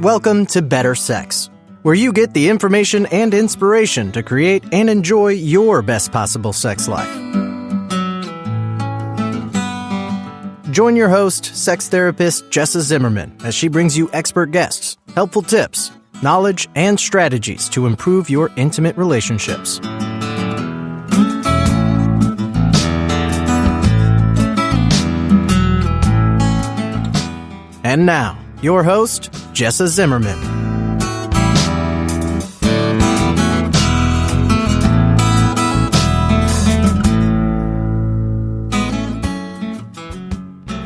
Welcome to Better Sex, where you get the information and inspiration to create and enjoy your best possible sex life. Join your host, sex therapist Jessa Zimmerman, as she brings you expert guests, helpful tips, knowledge, and strategies to improve your intimate relationships. And now, your host, Jessa Zimmerman.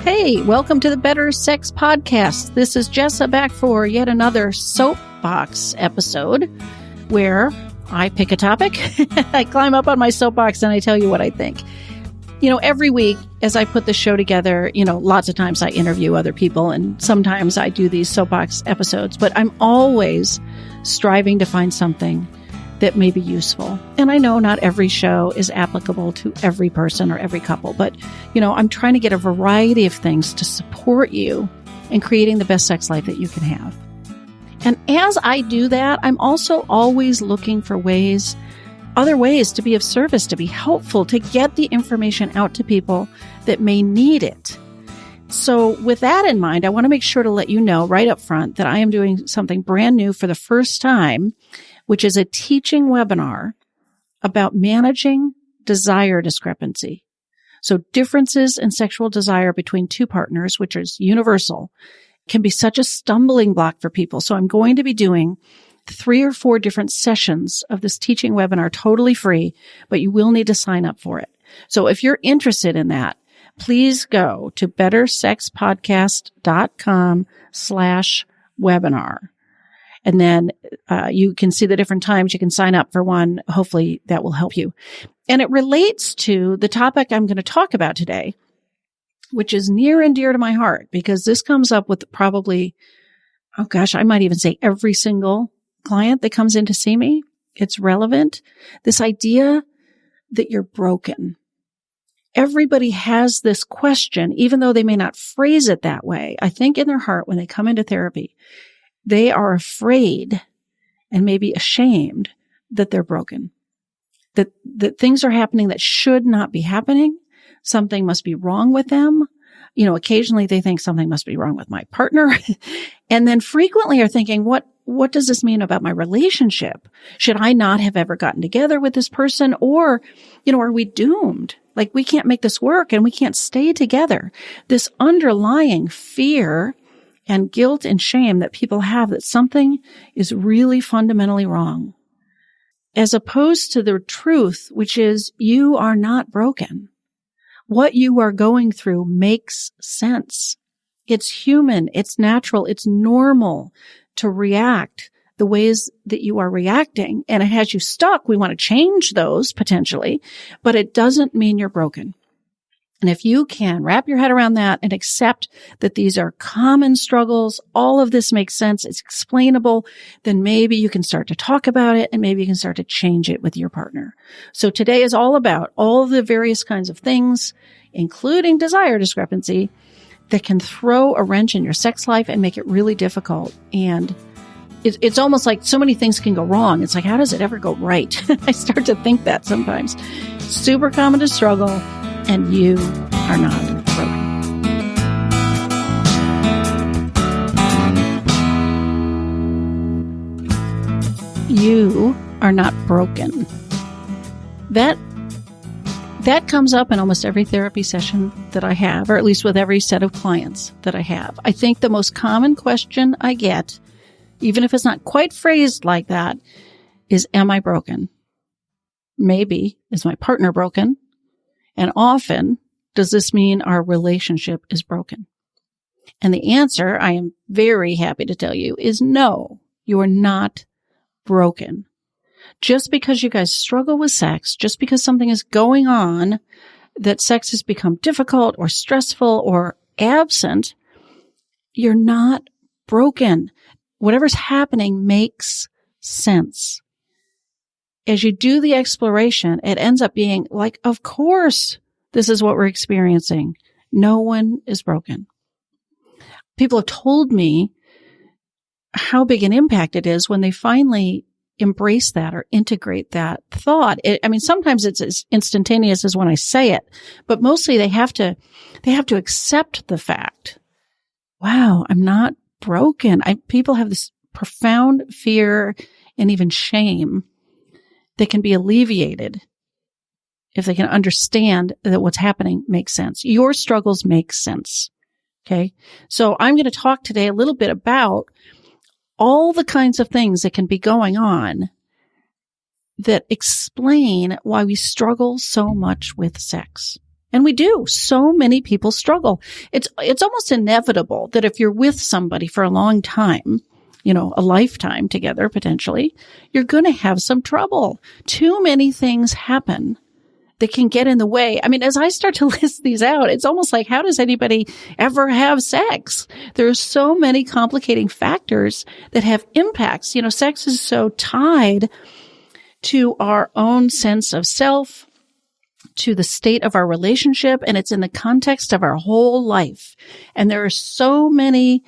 Hey, welcome to the Better Sex Podcast. This is Jessa back for yet another Soapbox episode where I pick a topic, I climb up on my soapbox, and I tell you what I think. You know, every week as I put the show together, lots of times I interview other people and sometimes I do these soapbox episodes, but I'm always striving to find something that may be useful. And I know not every show is applicable to every person or every couple, but, I'm trying to get a variety of things to support you in creating the best sex life that you can have. And as I do that, I'm also always looking for other ways to be of service, to be helpful, to get the information out to people that may need it. So with that in mind, I want to make sure to let you know right up front that I am doing something brand new for the first time, which is a teaching webinar about managing desire discrepancy. So differences in sexual desire between two partners, which is universal, can be such a stumbling block for people. So I'm going to be doing 3 or 4 different sessions of this teaching webinar totally free, but you will need to sign up for it. So if you're interested in that, please go to bettersexpodcast.com/webinar. And then you can see the different times you can sign up for one. Hopefully that will help you. And it relates to the topic I'm going to talk about today, which is near and dear to my heart because this comes up with probably, I might even say every single client that comes in to see me. It's relevant. This idea that you're broken. Everybody has this question, even though they may not phrase it that way. I think in their heart, when they come into therapy, they are afraid and maybe ashamed that they're broken, that things are happening that should not be happening. Something must be wrong with them. Occasionally they think something must be wrong with my partner. And then frequently are thinking, what does this mean about my relationship? Should I not have ever gotten together with this person? Or, are we doomed? Like we can't make this work and we can't stay together. This underlying fear and guilt and shame that people have that something is really fundamentally wrong. As opposed to the truth, which is you are not broken. What you are going through makes sense. It's human. It's natural. It's normal to react the ways that you are reacting. And it has you stuck. We want to change those potentially, but it doesn't mean you're broken. And if you can wrap your head around that and accept that these are common struggles, all of this makes sense, it's explainable, then maybe you can start to talk about it and maybe you can start to change it with your partner. So today is all about all the various kinds of things, including desire discrepancy, that can throw a wrench in your sex life and make it really difficult. And it's almost like so many things can go wrong. It's like, how does it ever go right? I start to think that sometimes. Super common to struggle. And you are not broken. You are not broken. That comes up in almost every therapy session that I have, or at least with every set of clients that I have. I think the most common question I get, even if it's not quite phrased like that, is, am I broken? Maybe, is my partner broken? And often, does this mean our relationship is broken? And the answer, I am very happy to tell you, is no, you are not broken. Just because you guys struggle with sex, just because something is going on, that sex has become difficult or stressful or absent, you're not broken. Whatever's happening makes sense. As you do the exploration, it ends up being like, of course, this is what we're experiencing. No one is broken. People have told me how big an impact it is when they finally embrace that or integrate that thought. Sometimes it's as instantaneous as when I say it, but mostly they have to accept the fact, wow, I'm not broken. People have this profound fear and even shame that can be alleviated if they can understand that what's happening makes sense. Your struggles make sense. Okay. So I'm going to talk today a little bit about all the kinds of things that can be going on that explain why we struggle so much with sex. And we do. So many people struggle. It's almost inevitable that if you're with somebody for a long time, a lifetime together, potentially, you're going to have some trouble. Too many things happen that can get in the way. As I start to list these out, it's almost like, how does anybody ever have sex? There are so many complicating factors that have impacts. Sex is so tied to our own sense of self, to the state of our relationship, and it's in the context of our whole life. And there are so many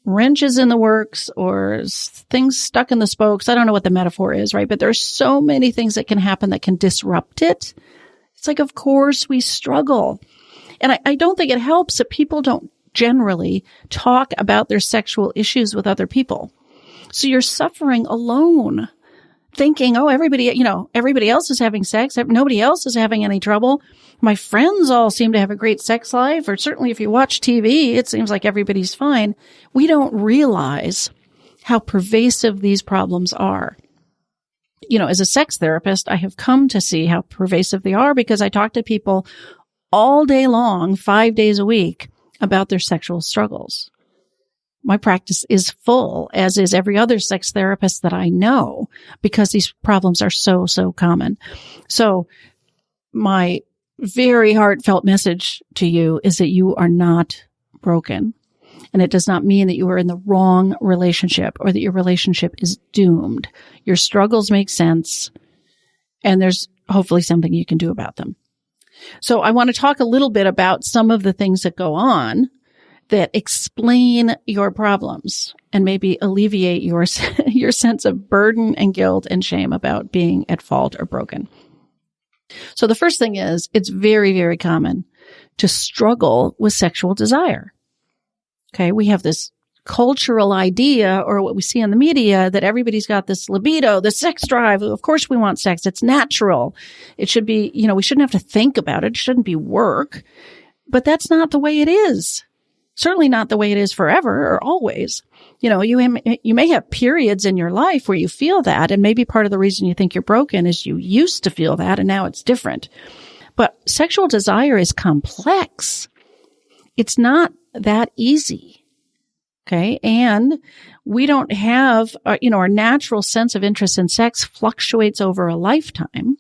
wrenches in the works or things stuck in the spokes. I don't know what the metaphor is, right? But there's so many things that can happen that can disrupt it. It's like, of course we struggle. And I don't think it helps that people don't generally talk about their sexual issues with other people. So you're suffering alone, thinking, oh, everybody else is having sex. Nobody else is having any trouble. My friends all seem to have a great sex life, or certainly if you watch TV, it seems like everybody's fine. We don't realize how pervasive these problems are. As a sex therapist, I have come to see how pervasive they are because I talk to people all day long, 5 days a week, about their sexual struggles. My practice is full, as is every other sex therapist that I know, because these problems are so, so common. So my very heartfelt message to you is that you are not broken. And it does not mean that you are in the wrong relationship or that your relationship is doomed. Your struggles make sense, and there's hopefully something you can do about them. So I want to talk a little bit about some of the things that go on that explain your problems and maybe alleviate your sense of burden and guilt and shame about being at fault or broken. So the first thing is, it's very, very common to struggle with sexual desire. Okay, we have this cultural idea, or what we see in the media, that everybody's got this libido, the sex drive. Of course we want sex. It's natural. It should be, we shouldn't have to think about it. It shouldn't be work. But that's not the way it is. Certainly not the way it is forever or always. You may have periods in your life where you feel that, and maybe part of the reason you think you're broken is you used to feel that and now it's different. But sexual desire is complex. It's not that easy. Okay. And we don't have, our natural sense of interest in sex fluctuates over a lifetime.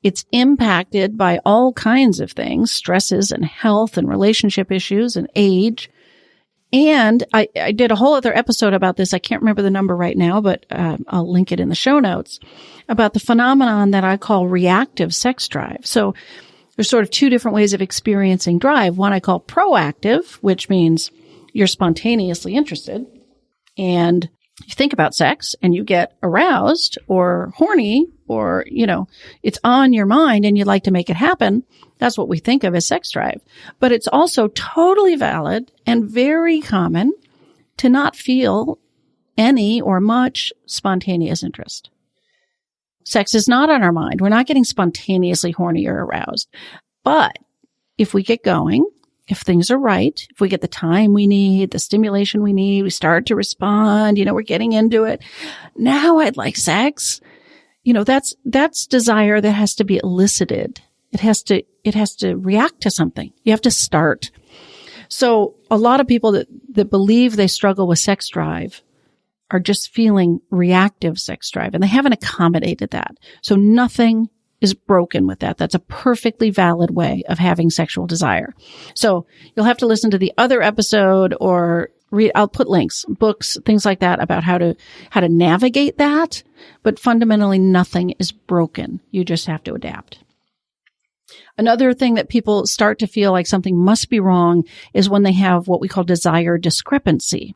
It's impacted by all kinds of things, stresses and health and relationship issues and age. And I did a whole other episode about this. I can't remember the number right now, but I'll link it in the show notes, about the phenomenon that I call reactive sex drive. So there's sort of two different ways of experiencing drive. One I call proactive, which means you're spontaneously interested and you think about sex and you get aroused or horny or, it's on your mind and you'd like to make it happen. That's what we think of as sex drive. But it's also totally valid and very common to not feel any or much spontaneous interest. Sex is not on our mind. We're not getting spontaneously horny or aroused. But if we get going, if things are right, if we get the time we need, the stimulation we need, we start to respond, we're getting into it. Now I'd like sex. That's desire that has to be elicited. It has to react to something. You have to start. So a lot of people that believe they struggle with sex drive are just feeling reactive sex drive, and they haven't accommodated that. So nothing is broken with that. That's a perfectly valid way of having sexual desire. So you'll have to listen to the other episode or read, I'll put links, books, things like that about how to navigate that. But fundamentally, nothing is broken. You just have to adapt. Another thing that people start to feel like something must be wrong is when they have what we call desire discrepancy.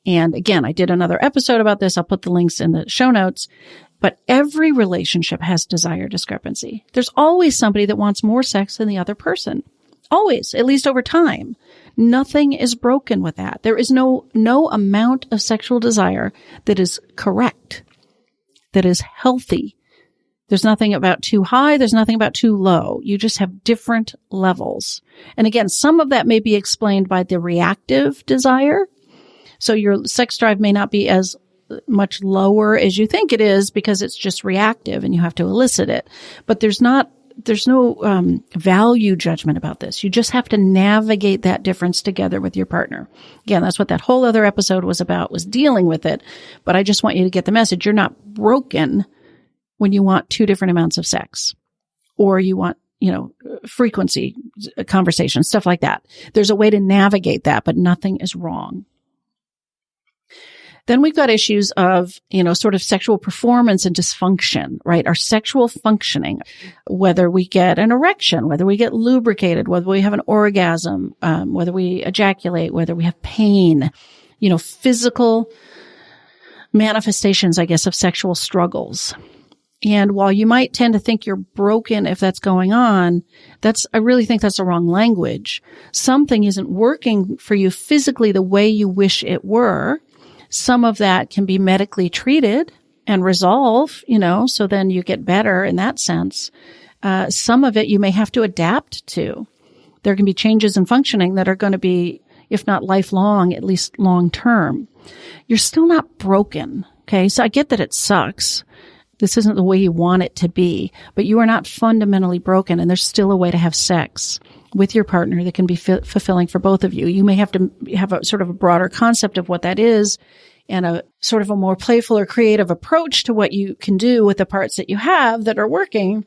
And again, I did another episode about this. I'll put the links in the show notes. But every relationship has desire discrepancy. There's always somebody that wants more sex than the other person. Always, at least over time. Nothing is broken with that. There is no amount of sexual desire that is correct, that is healthy. There's nothing about too high. There's nothing about too low. You just have different levels. And again, some of that may be explained by the reactive desire. So your sex drive may not be as much lower as you think it is because it's just reactive and you have to elicit it. But there's no value judgment about this. You just have to navigate that difference together with your partner. Again, that's what that whole other episode was about, was dealing with it. But I just want you to get the message. You're not broken when you want two different amounts of sex, or you want, frequency, conversation, stuff like that. There's a way to navigate that, but nothing is wrong. Then we've got issues of, sort of sexual performance and dysfunction, right? Our sexual functioning, whether we get an erection, whether we get lubricated, whether we have an orgasm, whether we ejaculate, whether we have pain, physical manifestations, I guess, of sexual struggles. And while you might tend to think you're broken if that's going on, I really think that's the wrong language. Something isn't working for you physically the way you wish it were. Some of that can be medically treated and resolve, so then you get better in that sense. Some of it you may have to adapt to. There can be changes in functioning that are going to be, if not lifelong, at least long term. You're still not broken. Okay. So I get that it sucks. This isn't the way you want it to be, but you are not fundamentally broken, and there's still a way to have sex with your partner that can be fulfilling for both of you. You may have to have a sort of a broader concept of what that is and a sort of a more playful or creative approach to what you can do with the parts that you have that are working,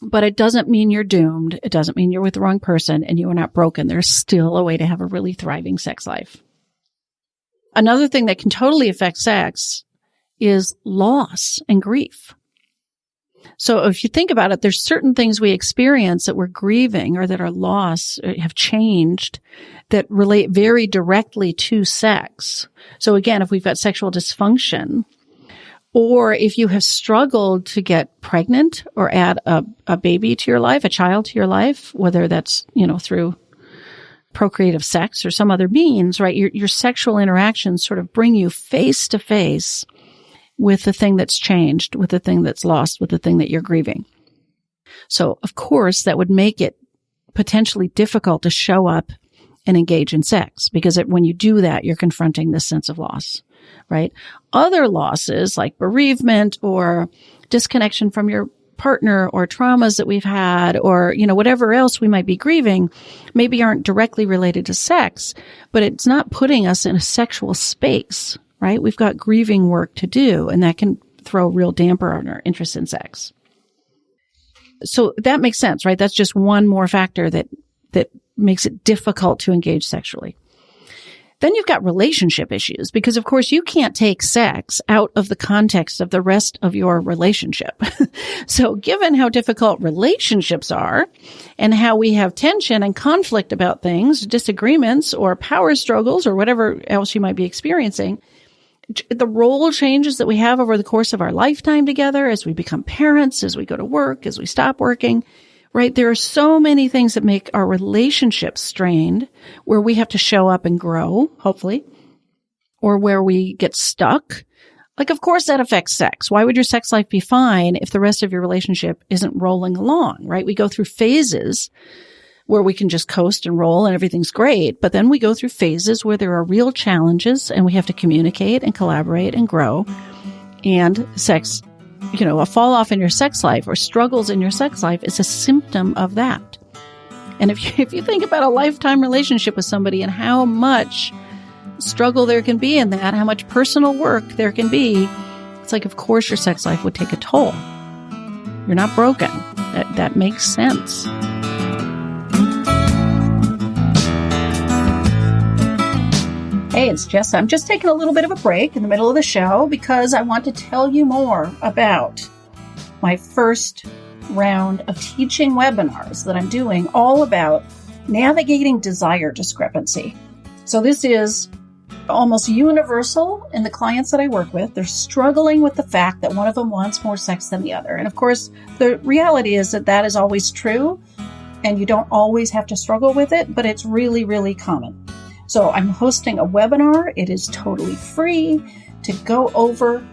but it doesn't mean you're doomed. It doesn't mean you're with the wrong person and you are not broken. There's still a way to have a really thriving sex life. Another thing that can totally affect sex is loss and grief. So if you think about it, there's certain things we experience that we're grieving or that are lost, or have changed, that relate very directly to sex. So again, if we've got sexual dysfunction, or if you have struggled to get pregnant or add a baby to your life, a child to your life, whether that's, through procreative sex or some other means, right? Your sexual interactions sort of bring you face to face with the thing that's changed, with the thing that's lost, with the thing that you're grieving. So, of course, that would make it potentially difficult to show up and engage in sex, because when you do that, you're confronting this sense of loss, right? Other losses like bereavement or disconnection from your partner or traumas that we've had or, whatever else we might be grieving maybe aren't directly related to sex, but it's not putting us in a sexual space, right? We've got grieving work to do, and that can throw a real damper on our interest in sex. So that makes sense, right? That's just one more factor that makes it difficult to engage sexually. Then you've got relationship issues, because of course you can't take sex out of the context of the rest of your relationship. So given how difficult relationships are and how we have tension and conflict about things, disagreements or power struggles or whatever else you might be experiencing, the role changes that we have over the course of our lifetime together, as we become parents, as we go to work, as we stop working, right? There are so many things that make our relationships strained, where we have to show up and grow, hopefully, or where we get stuck. Like, of course, that affects sex. Why would your sex life be fine if the rest of your relationship isn't rolling along, right? We go through phases where we can just coast and roll and everything's great. But then we go through phases where there are real challenges and we have to communicate and collaborate and grow. And sex, a fall off in your sex life or struggles in your sex life is a symptom of that. And if you think about a lifetime relationship with somebody and how much struggle there can be in that, how much personal work there can be, it's like, of course, your sex life would take a toll. You're not broken. That makes sense. Hey, it's Jess. I'm just taking a little bit of a break in the middle of the show because I want to tell you more about my first round of teaching webinars that I'm doing all about navigating desire discrepancy. So this is almost universal in the clients that I work with. They're struggling with the fact that one of them wants more sex than the other. And of course, the reality is that that is always true, and you don't always have to struggle with it, but it's really, really common. So I'm hosting a webinar. It is totally free to go over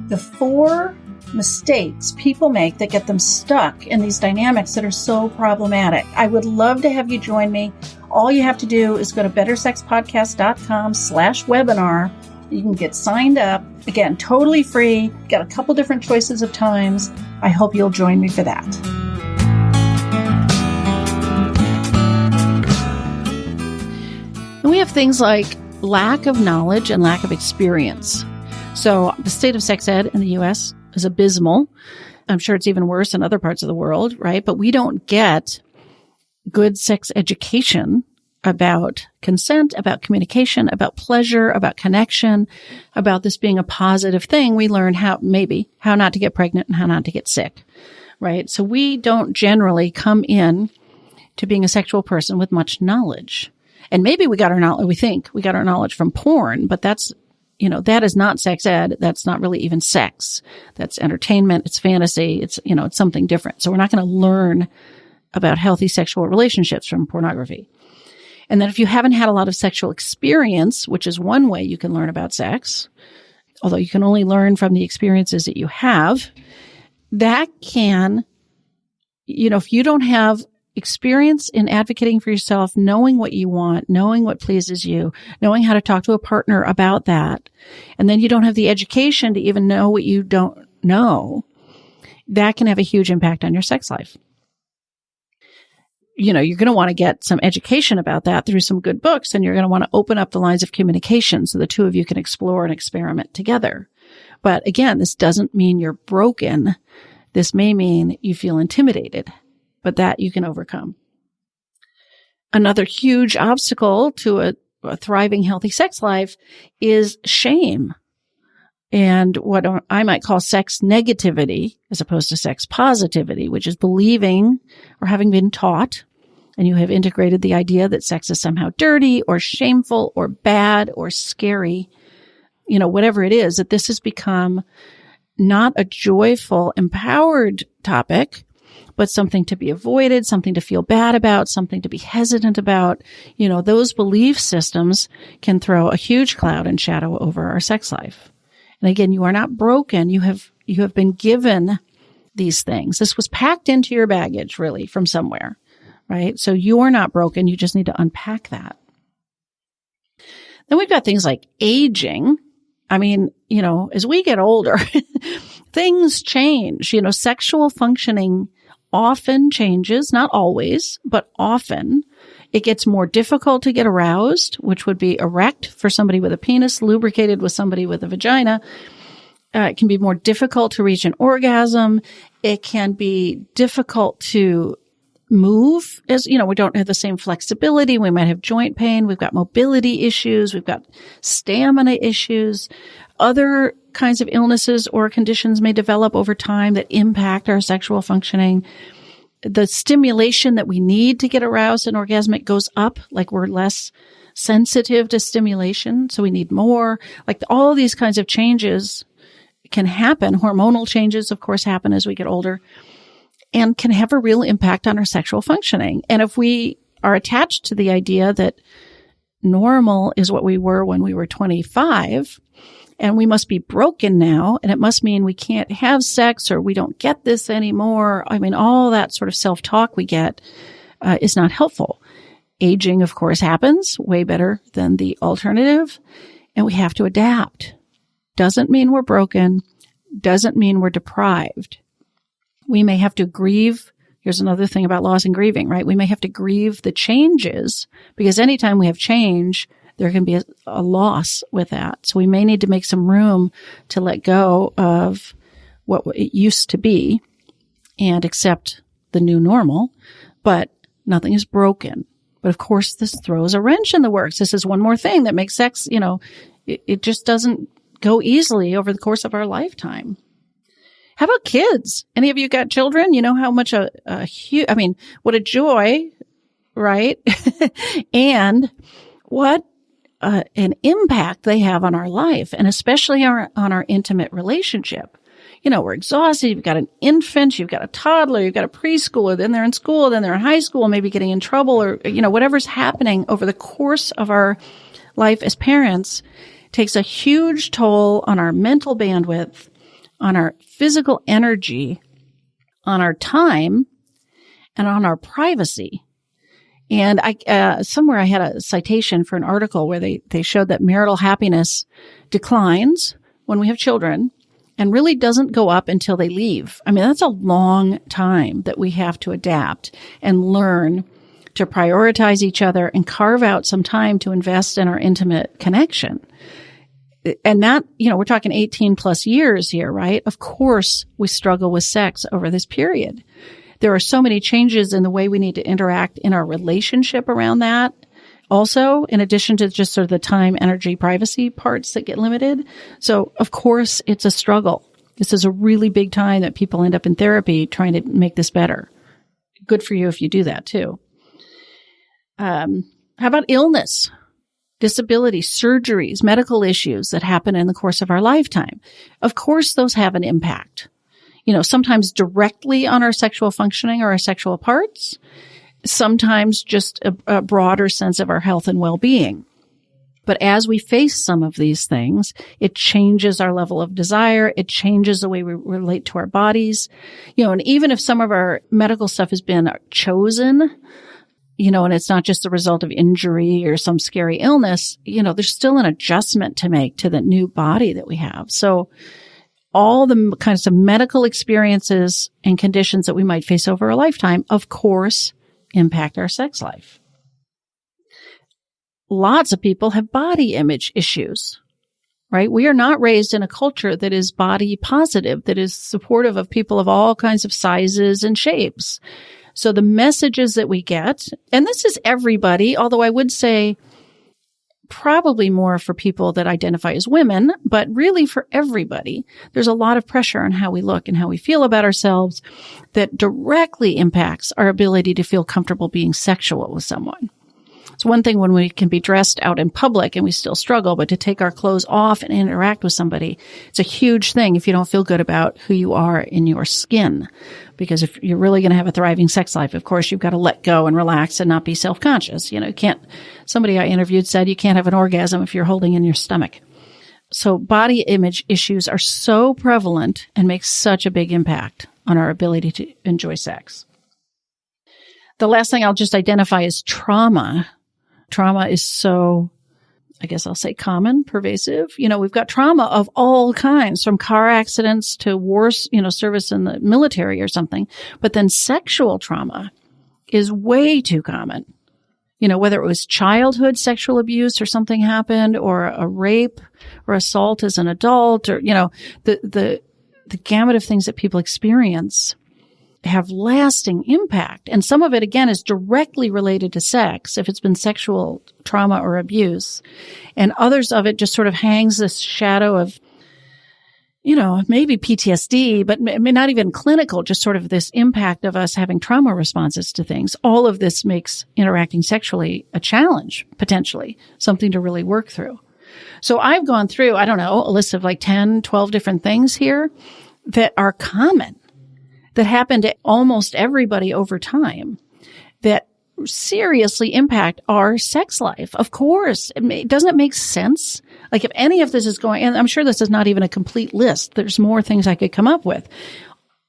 the 4 mistakes people make that get them stuck in these dynamics that are so problematic. I would love to have you join me. All you have to do is go to bettersexpodcast.com/webinar. You can get signed up. Again, totally free. Got a couple different choices of times. I hope you'll join me for that. And we have things like lack of knowledge and lack of experience. So the state of sex ed in the U.S. is abysmal. I'm sure it's even worse in other parts of the world, right? But we don't get good sex education about consent, about communication, about pleasure, about connection, about this being a positive thing. We learn how not to get pregnant and how not to get sick, right? So we don't generally come in to being a sexual person with much knowledge. And maybe we think we got our knowledge from porn, but that is not sex ed. That's not really even sex. That's entertainment. It's fantasy. It's something different. So we're not going to learn about healthy sexual relationships from pornography. And then if you haven't had a lot of sexual experience, which is one way you can learn about sex, although you can only learn from the experiences that you have, that can, if you don't have experience in advocating for yourself, knowing what you want, knowing what pleases you, knowing how to talk to a partner about that, and then you don't have the education to even know what you don't know, that can have a huge impact on your sex life. You're going to want to get some education about that through some good books, and you're going to want to open up the lines of communication so the two of you can explore and experiment together. But again, this doesn't mean you're broken. This may mean you feel intimidated, but that you can overcome. Another huge obstacle to a thriving, healthy sex life is shame and what I might call sex negativity as opposed to sex positivity, which is believing or having been taught, and you have integrated the idea that sex is somehow dirty or shameful or bad or scary, whatever it is, that this has become not a joyful, empowered topic, but something to be avoided, something to feel bad about, something to be hesitant about. Those belief systems can throw a huge cloud and shadow over our sex life. And again, you are not broken. You have been given these things. This was packed into your baggage, really, from somewhere, right? So you're not broken. You just need to unpack that. Then we've got things like aging. I mean, as we get older, things change. Sexual functioning often changes, not always, but often. It gets more difficult to get aroused, which would be erect for somebody with a penis, lubricated with somebody with a vagina. It can be more difficult to reach an orgasm. It can be difficult to move, we don't have the same flexibility. We might have joint pain. We've got mobility issues. We've got stamina issues. Other kinds of illnesses or conditions may develop over time that impact our sexual functioning. The stimulation that we need to get aroused and orgasmic goes up, like we're less sensitive to stimulation, so we need more. Like all of these kinds of changes can happen. Hormonal changes, of course, happen as we get older and can have a real impact on our sexual functioning. And if we are attached to the idea that normal is what we were when we were 25, and we must be broken now, and it must mean we can't have sex or we don't get this anymore. I mean, all that sort of self-talk we get is not helpful. Aging, of course, happens way better than the alternative, and we have to adapt. Doesn't mean we're broken. Doesn't mean we're deprived. We may have to grieve. Here's another thing about loss and grieving, right? We may have to grieve the changes, because anytime we have change, there can be a loss with that. So we may need to make some room to let go of what it used to be and accept the new normal, but nothing is broken. But of course, this throws a wrench in the works. This is one more thing that makes sex, it just doesn't go easily over the course of our lifetime. How about kids? Any of you got children? You know how much what a joy, right? And what an impact they have on our life, and especially on our intimate relationship. We're exhausted. You've got an infant, you've got a toddler, you've got a preschooler, then they're in school, then they're in high school, maybe getting in trouble, or, whatever's happening over the course of our life as parents takes a huge toll on our mental bandwidth, on our physical energy, on our time, and on our privacy. And somewhere I had a citation for an article where they showed that marital happiness declines when we have children and really doesn't go up until they leave. I mean, that's a long time that we have to adapt and learn to prioritize each other and carve out some time to invest in our intimate connection. And that, we're talking 18 plus years here, right? Of course, we struggle with sex over this period. There are so many changes in the way we need to interact in our relationship around that. Also, in addition to just sort of the time, energy, privacy parts that get limited. So, of course, it's a struggle. This is a really big time that people end up in therapy trying to make this better. Good for you if you do that too. How about illness, disability, surgeries, medical issues that happen in the course of our lifetime? Of course, those have an impact. Sometimes directly on our sexual functioning or our sexual parts, sometimes just a broader sense of our health and well-being. But as we face some of these things, it changes our level of desire. It changes the way we relate to our bodies. And even if some of our medical stuff has been chosen, and it's not just the result of injury or some scary illness, there's still an adjustment to make to the new body that we have. So all the kinds of medical experiences and conditions that we might face over a lifetime, of course, impact our sex life. Lots of people have body image issues, right? We are not raised in a culture that is body positive, that is supportive of people of all kinds of sizes and shapes. So the messages that we get, and this is everybody, although I would say probably more for people that identify as women, but really for everybody, there's a lot of pressure on how we look and how we feel about ourselves that directly impacts our ability to feel comfortable being sexual with someone. It's one thing when we can be dressed out in public and we still struggle, but to take our clothes off and interact with somebody, it's a huge thing if you don't feel good about who you are in your skin. Because if you're really going to have a thriving sex life, of course, you've got to let go and relax and not be self-conscious. Somebody I interviewed said you can't have an orgasm if you're holding in your stomach. So body image issues are so prevalent and make such a big impact on our ability to enjoy sex. The last thing I'll just identify is trauma. Trauma is so, I guess I'll say common, pervasive. We've got trauma of all kinds, from car accidents to war, service in the military or something. But then sexual trauma is way too common. Whether it was childhood sexual abuse or something happened, or a rape or assault as an adult, or, the gamut of things that people experience have lasting impact. And some of it, again, is directly related to sex, if it's been sexual trauma or abuse. And others of it just sort of hangs this shadow of, maybe PTSD, but not even clinical, just sort of this impact of us having trauma responses to things. All of this makes interacting sexually a challenge, potentially, something to really work through. So I've gone through, a list of like 10, 12 different things here that are common, that happen to almost everybody over time, that seriously impact our sex life. Of course, doesn't it make sense? Like if any of this is going, and I'm sure this is not even a complete list, there's more things I could come up with.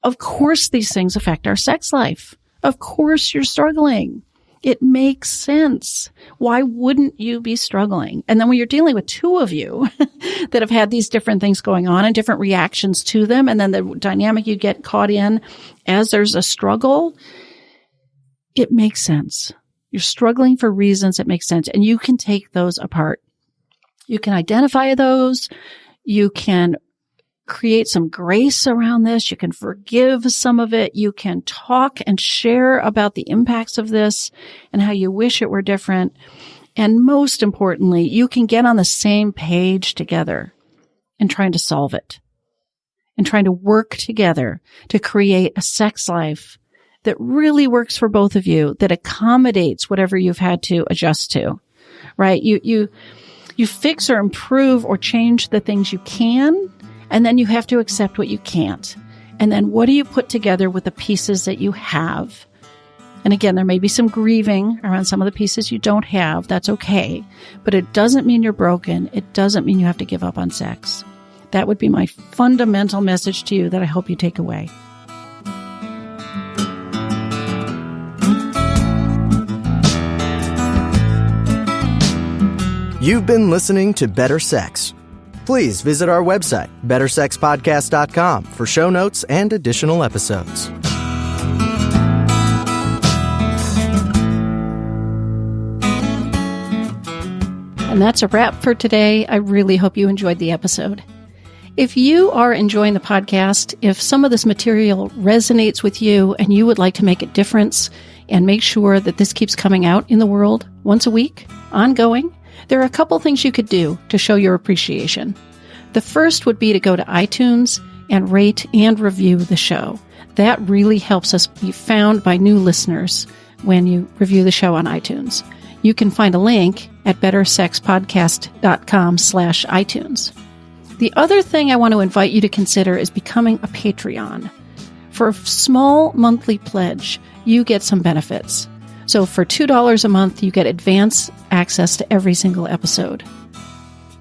Of course, these things affect our sex life. Of course, you're struggling. It makes sense. Why wouldn't you be struggling? And then when you're dealing with two of you that have had these different things going on and different reactions to them, and then the dynamic you get caught in as there's a struggle, it makes sense. You're struggling for reasons that make sense, and you can take those apart. You can identify those. You can create some grace around this. You can forgive some of it. You can talk and share about the impacts of this and how you wish it were different. And most importantly, you can get on the same page together in trying to solve it and trying to work together to create a sex life that really works for both of you, that accommodates whatever you've had to adjust to, right? You fix or improve or change the things you can, and then you have to accept what you can't. And then what do you put together with the pieces that you have? And again, there may be some grieving around some of the pieces you don't have. That's okay. But it doesn't mean you're broken. It doesn't mean you have to give up on sex. That would be my fundamental message to you that I hope you take away. You've been listening to Better Sex. Please visit our website, bettersexpodcast.com, for show notes and additional episodes. And that's a wrap for today. I really hope you enjoyed the episode. If you are enjoying the podcast, if some of this material resonates with you and you would like to make a difference and make sure that this keeps coming out in the world once a week, ongoing, there are a couple things you could do to show your appreciation. The first would be to go to iTunes and rate and review the show. That really helps us be found by new listeners when you review the show on iTunes. You can find a link at bettersexpodcast.com/iTunes. The other thing I want to invite you to consider is becoming a Patreon. For a small monthly pledge, you get some benefits. So for $2 a month, you get advance access to every single episode.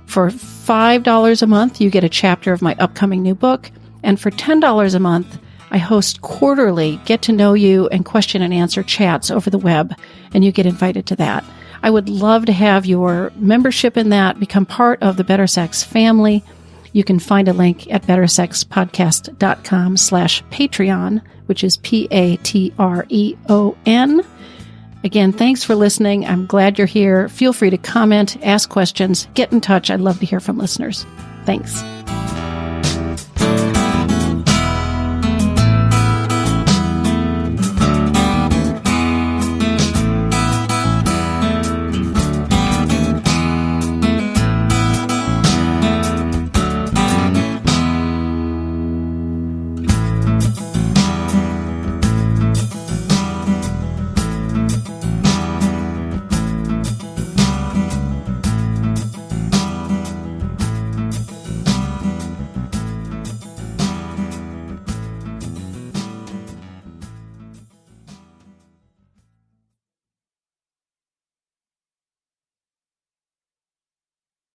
For $5 a month, you get a chapter of my upcoming new book. And for $10 a month, I host quarterly get-to-know-you and question-and-answer chats over the web, and you get invited to that. I would love to have your membership in that, become part of the Better Sex family. You can find a link at bettersexpodcast.com/Patreon, which is Patreon. Again, thanks for listening. I'm glad you're here. Feel free to comment, ask questions, get in touch. I'd love to hear from listeners. Thanks.